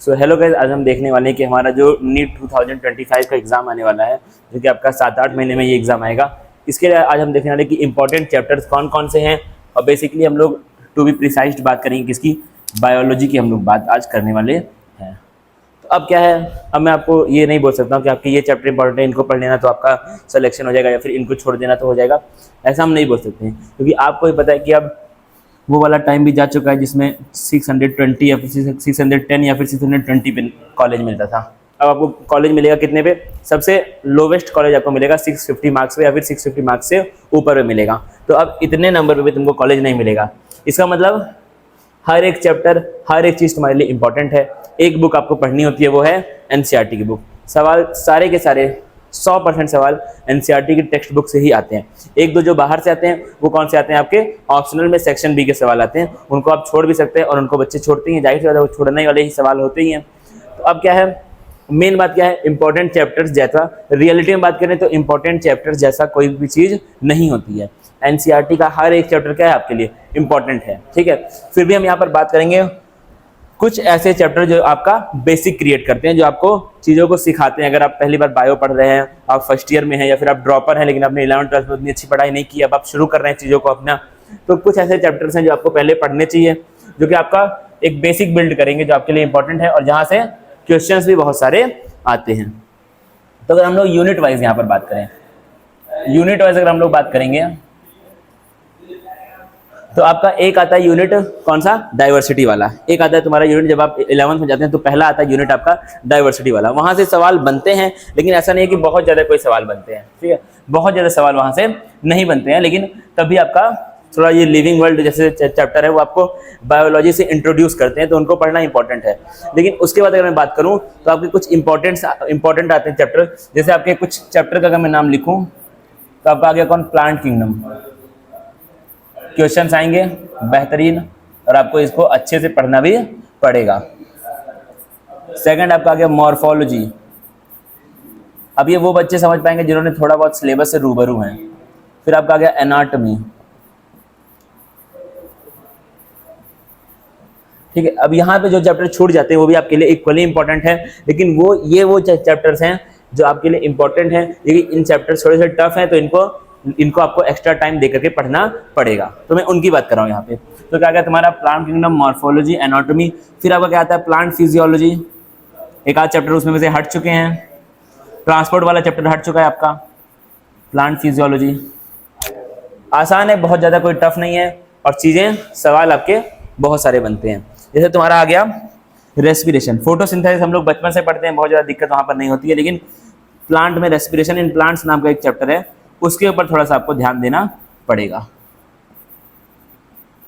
So hello guys, आज हम देखने वाले हैं कि हमारा जो नीट 2025 का एग्जाम आने वाला है, जो कि आपका 7-8 महीने में ये एग्जाम आएगा। इसके लिए आज हम देखने वाले हैं कि इंपॉर्टेंट चैप्टर्स कौन कौन से हैं, और बेसिकली हम लोग टू बी प्रिसाइज बात करेंगे किसकी, बायोलॉजी की हम लोग बात आज करने वाले हैं। तो अब क्या है, अब मैं आपको ये नहीं बोल सकता हूँ कि आपके ये चैप्टर इंपॉर्टेंट है, इनको पढ़ लेना तो आपका सिलेक्शन हो जाएगा या फिर इनको छोड़ देना तो हो जाएगा। ऐसा हम नहीं बोल सकते हैं, क्योंकि आपको ही पता है कि अब वो वाला टाइम भी जा चुका है जिसमें 620 या फिर 610 या फिर 620 पे कॉलेज मिलता था। अब आपको कॉलेज मिलेगा कितने पे? सबसे लोवेस्ट कॉलेज आपको मिलेगा 650 मार्क्स पे या फिर 650 मार्क्स से ऊपर पे मिलेगा। तो अब इतने नंबर पे भी तुमको कॉलेज नहीं मिलेगा। इसका मतलब हर एक चैप्टर, हर एक चीज़ तुम्हारे लिए इंपॉर्टेंट है। एक बुक आपको पढ़नी होती है, वो है एनसीईआरटी की बुक। सवाल सारे के सारे 100% सवाल एनसीईआरटी की टेक्स्ट बुक से ही आते हैं। एक दो जो बाहर से आते हैं वो कौन से आते हैं, आपके ऑप्शनल में सेक्शन बी के सवाल आते हैं, उनको आप छोड़ भी सकते हैं और उनको बच्चे छोड़ते ही हैं, जाहिर सी बात है वो छोड़ने वाले ही सवाल होते ही हैं। तो अब क्या है, मेन बात क्या है, इंपॉर्टेंट चैप्टर्स जैसा, रियलिटी में बात करें तो इंपॉर्टेंट चैप्टर्स जैसा कोई भी चीज़ नहीं होती है। एनसीईआरटी का हर एक चैप्टर क्या है आपके लिए इंपॉर्टेंट है, ठीक है। फिर भी हम यहाँ पर बात करेंगे कुछ ऐसे चैप्टर जो आपका बेसिक क्रिएट करते हैं, जो आपको चीज़ों को सिखाते हैं। अगर आप पहली बार बायो पढ़ रहे हैं, आप फर्स्ट ईयर में हैं, या फिर आप ड्रॉपर हैं लेकिन आपने 11th-12th में उतनी अच्छी पढ़ाई नहीं की, अब आप शुरू कर रहे हैं चीज़ों को अपना, तो कुछ ऐसे चैप्टर्स हैं जो आपको पहले पढ़ने चाहिए, जो कि आपका एक बेसिक बिल्ड करेंगे, जो आपके लिए इंपॉर्टेंट है और जहाँ से क्वेश्चंस भी बहुत सारे आते हैं। तो अगर हम लोग यूनिट वाइज यहाँ पर बात करें, यूनिट वाइज अगर हम लोग बात करेंगे तो आपका एक आता है यूनिट कौन सा, डाइवर्सिटी वाला। एक आता है तुम्हारा यूनिट जब आप 11th में जाते हैं तो पहला आता है यूनिट आपका डाइवर्सिटी वाला। वहां से सवाल बनते हैं, लेकिन ऐसा नहीं है कि बहुत ज़्यादा कोई सवाल बनते हैं, ठीक है। बहुत ज़्यादा सवाल वहां से नहीं बनते हैं, लेकिन तभी आपका थोड़ा ये लिविंग वर्ल्ड जैसे चैप्टर है वो आपको बायोलॉजी से इंट्रोड्यूस करते हैं, तो उनको पढ़ना इंपॉर्टेंट है। लेकिन उसके बाद अगर मैं बात करूँ तो आपके कुछ इंपॉर्टेंट आते हैं चैप्टर, जैसे आपके कुछ चैप्टर का अगर मैं नाम लिखूँ तो आपका आ गया कौन, प्लांट किंगडम। क्वेश्चंस आएंगे बेहतरीन और आपको इसको अच्छे से पढ़ना भी पड़ेगा। सेकंड आपका आ गया मॉर्फोलॉजी। अब ये वो बच्चे समझ पाएंगे जिन्होंने थोड़ा बहुत सिलेबस से रूबरू हैं। फिर आपका आ गया एनाटॉमी, ठीक है। अब यहाँ पे जो चैप्टर छूट जाते हैं वो भी आपके लिए इक्वली इंपॉर्टेंट है, लेकिन वो चैप्टर्स हैं जो आपके लिए इंपॉर्टेंट हैं, लेकिन इन चैप्टर्स थोड़े से टफ हैं, तो इनको आपको एक्स्ट्रा टाइम देकर के पढ़ना पड़ेगा। तो मैं उनकी बात कर रहा हूँ यहाँ पे। तो क्या क्या तुम्हारा प्लांट किंगडम, मॉर्फोलॉजी, एनाटॉमी। फिर आपका क्या आता है, प्लांट फिजियोलॉजी। एक आध चैप्टर उसमें से हट चुके हैं, ट्रांसपोर्ट वाला चैप्टर हट चुका है आपका, प्लांट फिजियोलॉजी। आसान है, बहुत ज़्यादा कोई टफ नहीं है, और चीज़ें सवाल आपके बहुत सारे बनते हैं। जैसे तुम्हारा आ गया रेस्पिरेशन, फोटोसिंथेसिस हम लोग बचपन से पढ़ते हैं, बहुत ज़्यादा दिक्कत वहाँ पर नहीं होती है, लेकिन प्लांट में रेस्पिरेशन इन प्लांट्स नाम का एक चैप्टर है, उसके ऊपर थोड़ा सा आपको ध्यान देना पड़ेगा।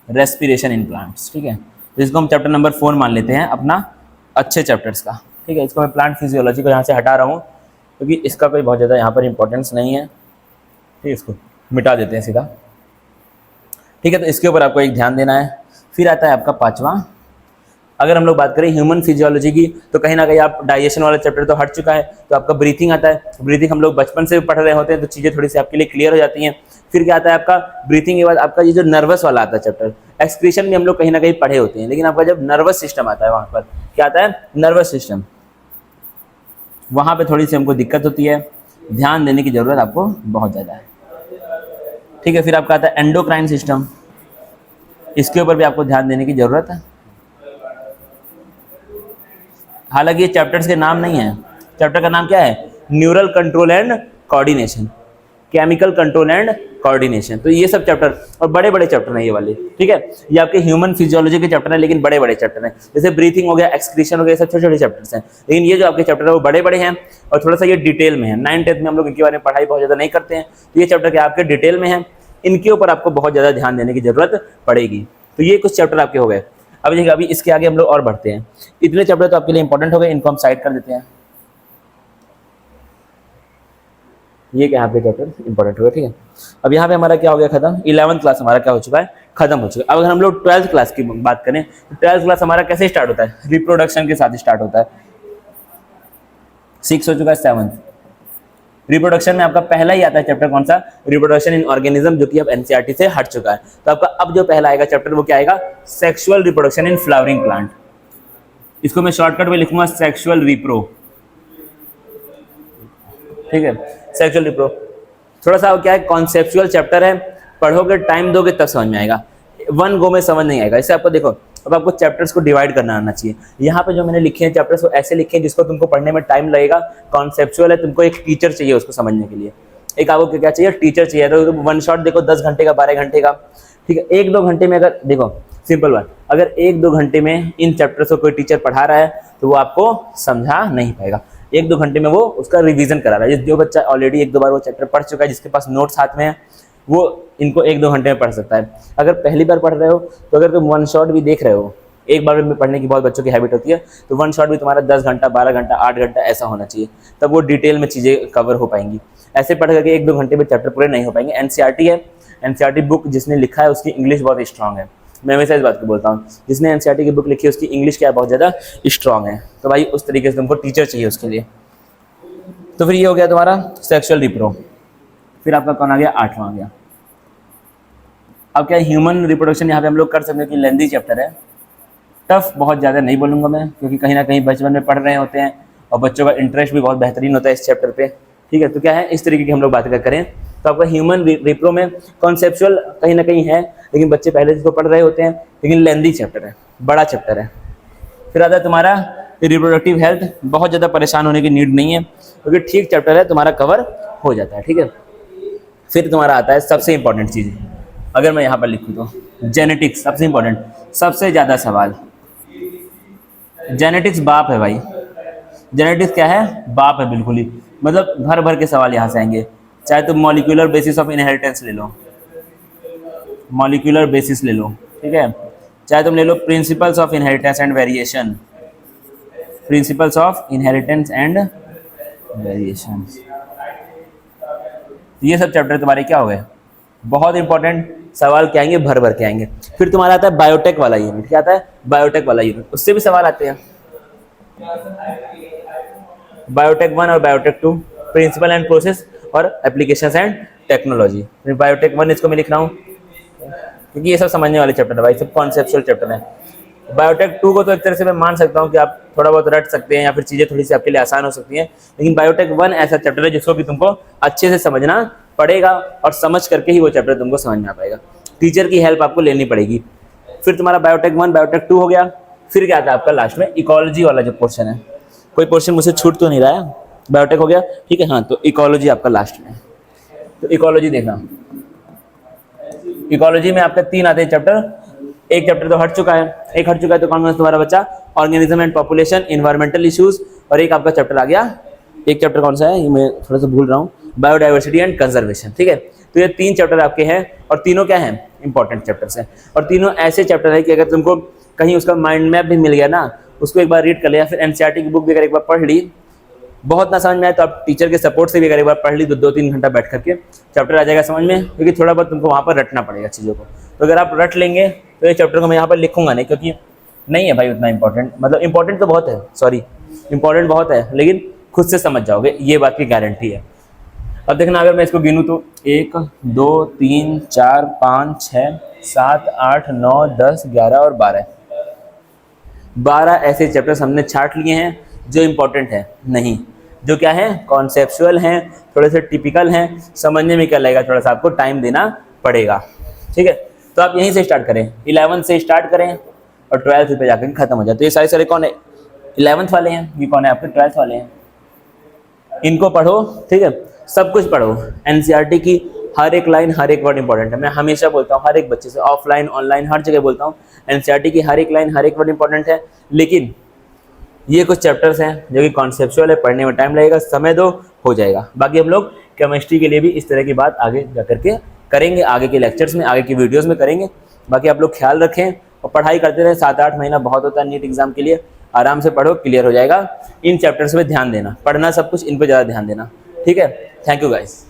रेस्पिरेशन इन प्लांट्स, ठीक है। जिसको हम चैप्टर नंबर 4 मान लेते हैं अपना अच्छे चैप्टर्स का, ठीक है। इसको मैं प्लांट फिजियोलॉजी को यहाँ से हटा रहा हूँ क्योंकि इसका कोई बहुत ज़्यादा यहाँ पर इंपॉर्टेंस नहीं है, ठीक है। इसको मिटा देते हैं सीधा, ठीक है। तो इसके ऊपर आपको एक ध्यान देना है। फिर आता है आपका पांचवा, अगर हम लोग बात करें ह्यूमन फिजियोलॉजी की, तो कहीं ना कहीं आप डाइजेशन वाला चैप्टर तो हट चुका है, तो आपका ब्रीथिंग आता है। ब्रीथिंग हम लोग बचपन से पढ़ रहे होते हैं, तो चीज़ें थोड़ी सी आपके लिए क्लियर हो जाती हैं। फिर क्या आता है आपका ब्रीथिंग के बाद आपका ये जो नर्वस वाला आता है चैप्टर, एक्सक्रीशन भी हम लोग कहीं ना कहीं पढ़े होते हैं, लेकिन आपका जब नर्वस सिस्टम आता है वहाँ पर क्या आता है, नर्वस सिस्टम, वहाँ पर थोड़ी सी हमको दिक्कत होती है, ध्यान देने की ज़रूरत आपको बहुत ज़्यादा है, ठीक है। फिर आपका आता है एंडोक्राइन सिस्टम, इसके ऊपर भी आपको ध्यान देने की ज़रूरत है। हालांकि ये चैप्टर्स के नाम नहीं है, चैप्टर का नाम क्या है, neural control and coordination, chemical control and coordination. तो ये सब चैप्टर, और बड़े बड़े चैप्टर हैं ये वाले, ठीक है। ये आपके ह्यूमन फिजियोलॉजी के चैप्टर हैं, लेकिन बड़े बड़े चैप्टर हैं। जैसे ब्रीथिंग हो गया, एक्सक्रीशन हो गया, सब छोटे छोटे चैप्टर्स हैं, लेकिन ये जो आपके चैप्टर है वो बड़े बड़े हैं और थोड़ा सा ये डिटेल में है। 9th-10th में हम लोग इनके बारे में पढ़ाई बहुत ज़्यादा नहीं करते हैं, तो ये चैप्टर क्या आपके डिटेल में है, इनके ऊपर आपको बहुत ज़्यादा ध्यान देने की जरूरत पड़ेगी। तो ये कुछ चैप्टर आपके हो गए। अब देखिए, अभी इसके आगे हम लोग और बढ़ते हैं। इतने चैप्टर तो आपके लिए इंपॉर्टेंट हो गए, इनको हम साइड कर देते हैं। ये क्या यहाँ पे चैप्टर इंपॉर्टेंट हो गया, ठीक है। अब यहाँ पे हमारा क्या हो गया खत्म, 11th क्लास हमारा क्या हो चुका है, खत्म हो चुका है। अब अगर हम लोग 12th क्लास की बात करें तो 12th क्लास हमारा कैसे स्टार्ट होता है, रिप्रोडक्शन के साथ स्टार्ट होता है। 6 हो चुका है, 7th रिप्रोडक्शन में आपका पहला ही आता है चैप्टर कौन सा, रिप्रोडक्शन इन ऑर्गेनिज्म, जो कि अब एनसीईआरटी से हट चुका है। तो आपका अब जो पहला आएगा चैप्टर वो क्या आएगा, sexual reproduction in flowering plant. इसको मैं शॉर्टकट में लिखूंगा सेक्सुअल रिप्रो, ठीक है, सेक्सुअल रिप्रो। थोड़ा सा क्या है, कॉन्सेप्चुअल चैप्टर है, पढ़ोगे टाइम दोगे तब समझ में आएगा, वन गो में समझ नहीं आएगा। इससे आपको देखो, अब आपको चैप्टर्स को डिवाइड करना आना चाहिए। यहाँ पे जो मैंने लिखे हैं चैप्टर्स वो ऐसे लिखे हैं जिसको तुमको पढ़ने में टाइम लगेगा। कॉन्सेप्चुअल है, तुमको एक टीचर चाहिए उसको समझने के लिए, एक आपको क्या चाहिए, टीचर चाहिए। तो वन शॉट देखो 10 घंटे का, 12 घंटे का, ठीक है। 1-2 घंटे में अगर देखो, सिंपल बात, अगर 1-2 घंटे में इन चैप्टर्स को कोई टीचर पढ़ा रहा है तो वो आपको समझा नहीं पाएगा। 1-2 घंटे में वो उसका रिवीजन करा रहा है। जो बच्चा ऑलरेडी 1-2 बार वो चैप्टर पढ़ चुका है, जिसके पास नोट्स हाथ में है, वो इनको 1-2 घंटे में पढ़ सकता है। अगर पहली बार पढ़ रहे हो तो अगर तुम वन शॉट भी देख रहे हो, एक बार में पढ़ने की बहुत बच्चों की हैबिट होती है, तो वन शॉट भी तुम्हारा 10 घंटा, 12 घंटा, 8 घंटा ऐसा होना चाहिए, तब वो डिटेल में चीज़ें कवर हो पाएंगी। ऐसे पढ़ करके 1-2 घंटे में चैप्टर पूरे नहीं हो पाएंगे। एनसीईआरटी है, एनसीईआरटी बुक जिसने लिखा है उसकी इंग्लिश बहुत स्ट्रांग है। मैं हमेशा इस बात को बोलता हूँ, जिसने एनसीईआरटी की बुक लिखी है उसकी इंग्लिश क्या बहुत ज़्यादा स्ट्रांग है। तो भाई उस तरीके से तुमको टीचर चाहिए उसके लिए। तो फिर ये हो गया तुम्हारा सेक्सुअल रिप्रो। फिर आपका कौन आ गया, 8वां आ गया। अब क्या, ह्यूमन रिप्रोडक्शन यहाँ पे हम लोग कर सकते हैं कि लेंथी चैप्टर है, टफ बहुत ज़्यादा नहीं बोलूँगा मैं, क्योंकि कहीं ना कहीं बचपन में पढ़ रहे होते हैं और बच्चों का इंटरेस्ट भी बहुत बेहतरीन होता है इस चैप्टर पे, ठीक है। तो क्या है, इस तरीके की हम लोग बात करें तो आपका ह्यूमन रिप्रो में कॉन्सेप्चुअल कहीं ना कहीं है, लेकिन बच्चे पहले इसको पढ़ रहे होते हैं, लेकिन लेंथी चैप्टर है, बड़ा चैप्टर है। फिर आता है तुम्हारा रिप्रोडक्टिव हेल्थ, बहुत ज़्यादा परेशान होने की नीड नहीं है, क्योंकि ठीक चैप्टर है, तुम्हारा कवर हो जाता है, ठीक है। फिर तुम्हारा आता है सबसे इंपॉर्टेंट चीज़, अगर मैं यहाँ पर लिखूँ तो जेनेटिक्स, सबसे इंपॉर्टेंट, सबसे ज़्यादा सवाल। जेनेटिक्स बाप है भाई, जेनेटिक्स क्या है, बाप है बिल्कुल ही, मतलब भर भर के सवाल यहाँ से आएंगे। चाहे तुम मॉलिक्यूलर बेसिस ऑफ इनहेरिटेंस ले लो, मॉलिक्यूलर बेसिस ले लो, ठीक है, चाहे तुम ले लो principles of inheritance and variation, principles of inheritance and variation, ये सब चैप्टर तुम्हारे क्या हो गए, बहुत इंपॉर्टेंट सवाल क्या आएंगे, भर भर के आएंगे। फिर तुम्हारा आता है बायोटेक वाला यूनिट, क्या आता है, बायोटेक वाला यूनिट, उससे भी सवाल आते हैं। बायोटेक 1 और बायोटेक 2, प्रिंसिपल एंड प्रोसेस और एप्लीकेशंस एंड टेक्नोलॉजी। बायोटेक 1 इसको मैं लिख रहा हूँ क्योंकि ये सब समझने वाले चैप्टर है भाई, सब कॉन्सेप्चुअल चैप्टर है। बायोटेक 2 को तो एक तरह से मैं मान सकता हूँ कि आप थोड़ा बहुत रट सकते हैं या फिर चीज़ें थोड़ी सी आपके लिए आसान हो सकती हैं, लेकिन बायोटेक 1 ऐसा चैप्टर है जिसको कि तुमको अच्छे से समझना पड़ेगा और समझ करके ही वो चैप्टर तुमको समझ में आ पाएगा। टीचर की हेल्प आपको लेनी पड़ेगी। फिर तुम्हारा बायोटेक 1 बायोटेक 2 हो गया। फिर क्या आता है आपका लास्ट में इकोलॉजी वाला जो पोर्शन है, कोई पोर्शन मुझसे छूट तो नहीं रहा है, बायोटेक हो गया, ठीक है। हाँ, तो इकोलॉजी आपका लास्ट में। तो इकोलॉजी देखना, इकोलॉजी में आपका 3 आते हैं चैप्टर, एक चैप्टर तो हट चुका है, एक हट चुका है तो कौन सा तुम्हारा बच्चा, organism and population, environmental issues, और एक आपका चैप्टर आ गया, एक चैप्टर कौन सा है ये मैं थोड़ा सा भूल रहा हूँ, बायोडाइवर्सिटी एंड कंजर्वेशन, ठीक है। तो ये 3 चैप्टर आपके हैं और तीनों क्या हैं, इंपॉर्टेंट चैप्टर्स हैं, और तीनों ऐसे चैप्टर है कि अगर तुमको कहीं उसका माइंड मैप भी मिल गया ना, उसको एक बार रीड कर लिया, फिर एनसीईआरटी की बुक भी अगर एक बार पढ़ ली, बहुत ना समझ में आए तो आप टीचर के सपोर्ट से भी अगर एक बार पढ़ ली तो 2-3 घंटा बैठ करके चैप्टर आ जाएगा समझ में, क्योंकि थोड़ा बहुत तुमको वहाँ पर रटना पड़ेगा चीज़ों को। तो अगर आप रट लेंगे तो ये चैप्टर को मैं यहाँ पर लिखूंगा नहीं, क्योंकि नहीं है भाई उतना इंपॉर्टेंट, मतलब इंपॉर्टेंट तो बहुत है, सॉरी इंपॉर्टेंट बहुत है, लेकिन खुद से समझ जाओगे, ये बात की गारंटी है। अब देखना, अगर मैं इसको गिनूँ तो 1 2 3 4 5 6 7 8 9 10 11 और 12 ऐसे चैप्टर्स हमने छाट लिए हैं जो इम्पोर्टेंट है नहीं, जो क्या है, कॉन्सेप्चुअल हैं, थोड़े से टिपिकल हैं, समझने में क्या लगेगा, थोड़ा सा आपको टाइम देना पड़ेगा, ठीक है। तो आप यहीं से स्टार्ट करें, 11 से स्टार्ट करें और 12 पे जाकर खत्म हो जाए। तो ये सारे कौन है, 11th वाले हैं, ये कौन है आपके 12th वाले हैं, इनको पढ़ो, ठीक है, सब कुछ पढ़ो। एनसीईआरटी की हर एक लाइन, हर एक वर्ड इंपॉर्टेंट है, मैं हमेशा बोलता हूँ हर एक बच्चे से, ऑफलाइन ऑनलाइन हर जगह बोलता हूँ, एनसीईआरटी की हर एक लाइन, हर एक वर्ड इंपॉर्टेंट है। लेकिन ये कुछ चैप्टर्स हैं जो कि कॉन्सेप्चुअल है, पढ़ने में टाइम लगेगा, समय दो, हो जाएगा। बाकी हम लोग केमिस्ट्री के लिए भी इस तरह की बात आगे जा करके करेंगे, आगे के लेक्चर्स में, आगे की वीडियोज़ में करेंगे। बाकी आप लोग ख्याल रखें और पढ़ाई करते रहें, 7-8 महीना बहुत होता है नीट एग्जाम के लिए, आराम से पढ़ो, क्लियर हो जाएगा। इन चैप्टर्स पे ध्यान देना, पढ़ना सब कुछ, इन पे ज़्यादा ध्यान देना, ठीक है। Thank you guys.